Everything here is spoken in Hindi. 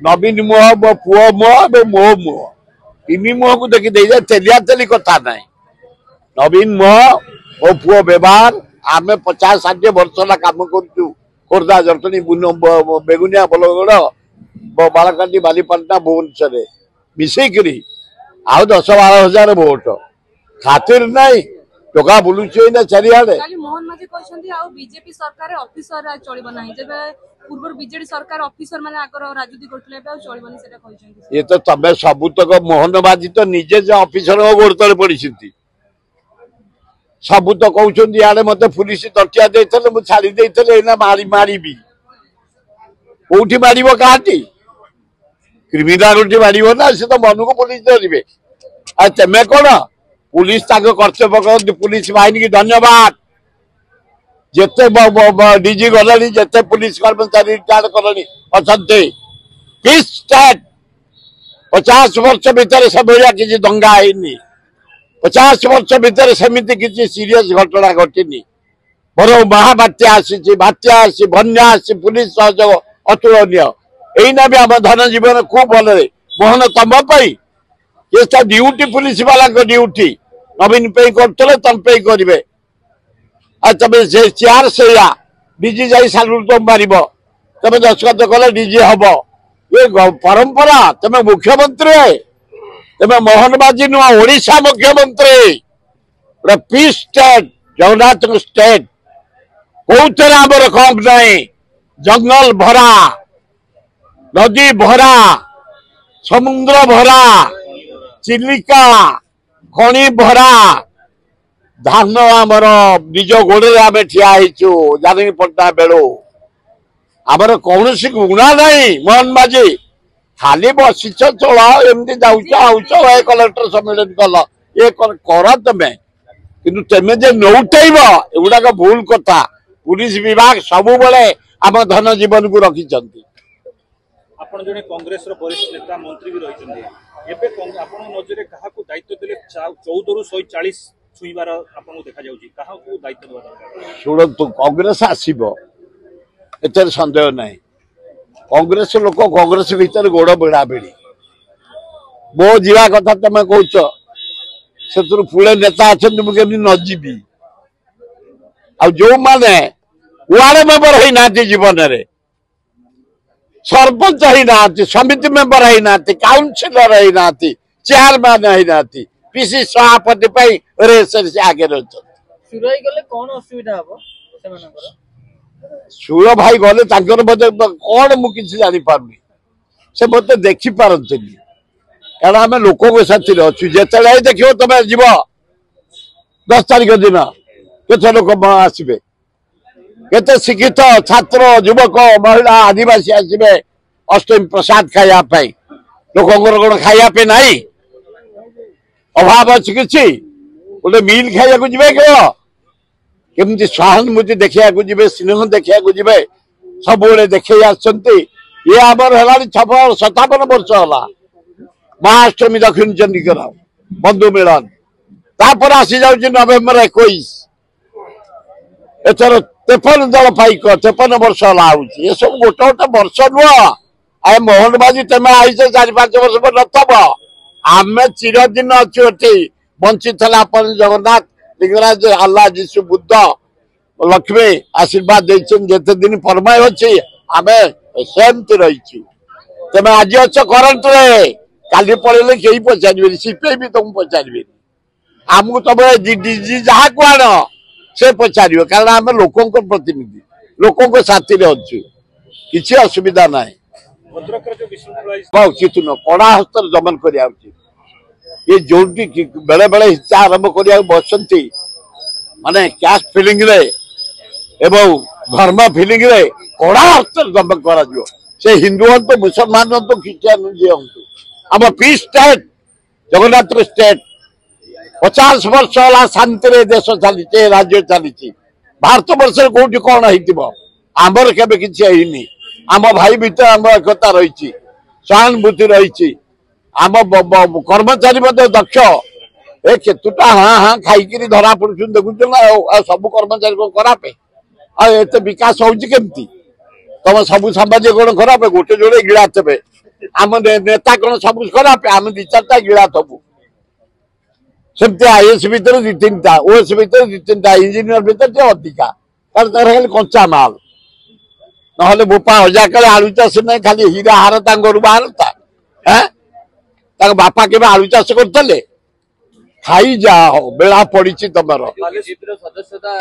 नवीन मुह मो पुओ मुह मो मुह तीन मुह को देखी दे चलिया चली कथा ना नवीन मुह और पुओ व्यवहार आम 50-60 वर्ष कम करूँ खोर्धा जटणी बेगुनिया बलगड़ बालकाटी बालीपाटना भुवनेश्वर मिसेकरी आउ 10-12 हजार भोट खातिर नहीं टोका बुलूँ चारिआडे मोहन माझी बीजेपी सरकार ऑफिसर चलिबो नाही जेबे पूर्व बीजेडी सरकार ऑफिसर माने आगर राजनीति करथले बे चलिबो नहीं सेटा कहछन्ती ये तो तबे सबुतक मोहन माझी तो निजे जे ऑफिसर गोड़ तले पड़िसिंती सबु तो कहउछन्ती याडे मते पुलिस तटिया देथले मु छाड़ी देथले एना मारी मारीबी कोठी मारिबो काटी क्रिमिनल मारिबो ना से तो मन को पुलिस धरिबे आ तमे कोन पुलिस कर्तव्य करती पुलिस बाहिनी की धन्यवाद जिते डीजी गले जिते पुलिस कर्मचारी रिटायर्ड कले अच्छा पीस स्टेट 50 वर्ष भितर से भाया किसी दंगा है 50 वर्ष भितर सेमती किसी सीरियस घटना घटनी बर महाबात्या बात्या आसी बन्या आसी पुलिस सहयोग अतुलनीय यहीना भी आम धन जीवन खूब भल मोहन तम ये ड्यूटी पुलिस वाला ड्यूटी नवीन पे करते तुम पे करेंगे तब से चेयर से डीजी जा सालू तुम मार तुम दस्खत कले डीजी हम ये परंपरा तुम मुख्यमंत्री तुम मोहन माझी नुआ ओडिशा मुख्यमंत्री गोटे पीस स्टेट जगन्नाथ स्टेट कौन आमर कम नहीं जंगल भरा नदी भरा समुद्र भरा चिलिका खणी भरा धान आमर निज गोड़े आम ठिया जानी पट्टा बेलू आमर कौन गुणा नहीं मोहन माझी खाली बसिच चल एमती जाऊे कलेक्टर सम्मेलन कल ये कर तुम्हें किंतु तेमे जे नौटेब एगुड़ाक भूल कथा पुलिस विभाग सबु बेले आम धन जीवन को रखिंट आपण जने कांग्रेस रो वरिष्ठ नेता मंत्री भी रहिसंदी एबे आपण नजरे काहा को दायित्व देले 14 रु 140 छुईबार आपण को देखा जाउची काहा को दायित्व देबा दरकार सुनतु कांग्रेस आसीबो एतर संदेह नहीं कांग्रेस लोक कांग्रेस भीतर गोड़ बेड़ा बेड़ी मो जीवा कथा तमे कहउछ सेतुर पुळे नेता अछन मु केमि न जीबी आ जो माने वार्ड मेंबर होई नाती जीवन रे सरपंच ही ना समिति मेंबर ही ना काउंसिलर ही ना चेयरमैन ही ना पीसी सभापति रेस से आगे सुर भाई गले कौन मुझे जानी पार्नी से मत देखी पारती कारण आम लोक साथी अच्छु जिते देख तुम जीव 10 तारिख दिन के लोक आसवे केते शिक्षित छात्र युवक महिला आदिवासी आसवे अष्टमी प्रसाद खायापी लोक खायापी ना अभाव अच्छी किसी गोटे मिल खाया जी केमती सहानुभूति देखा जी स्नेह देखा जी सब देखे ये आमर है 57 वर्ष है महाअष्टमी दक्षिण चंडीकर बंधु मिलन तापर आसी जाऊँ नवेम्बर 21 एथर 53 दल पाइक 53 वर्ष ये सब गोटे गोटे वर्ष नुह आ मोहन माझी तुम आई 4-5 वर्ष पर नब आम चिरदिन अच्छु बंची जगन्नाथ लिंगराज अल्लाह जीशु बुद्ध लक्ष्मी आशीर्वाद देते दिन परमाय अच्छी आम सेमती रही तुम आज अच्छ करंट काली पड़े कहीं पचारे सीपीआई भी तुमको पचारे आमको तुम डीजी जहाँ को आण से पचार कारण आम लोकों प्रतिनिधि लोकों साथी अच्छु किसी असुविधा ना उचित नुह कड़ा हस्त दमन कर ये जो बेले बेले हिंसा आरंभ कर बसती माने कैश फिलिंग रे एवं धर्म फिलिंग रे कड़ा हस्त दमन कर हिंदू हूँ मुसलमान हूँ ख्रीस्टान जी हूँ आम पीस स्टेट जगन्नाथ स्टेट 50 वर्ष है शांति देश चली राज्य चली भारत वर्ष कौटी कौन होमर के किसी आम भाई भीतर आम एकता रही सहानुभूति रही आम कर्मचारी दक्ष ए केतुटा हाँ हाँ खाई धरा पड़ुन देखुच ना सब कर्मचारी को खराब एत विकास होमती तुम सब सामाजिक कौन खराब गोटे जोड़े गिड़ा थे आम नेता कौन सब खराब आम 2-4टा गिला थबू सेमती आईएस भितर 2-3टा ओएस भितर 2-3टा इंजीनियर भितर से अधिका खाली कंचा माल ना बोपा हजार काले आलू चाष ना खाली हीरा हार घर बाहर बापा के आलू चाष करते खाई जा बेला पड़ी तुम सदस्यता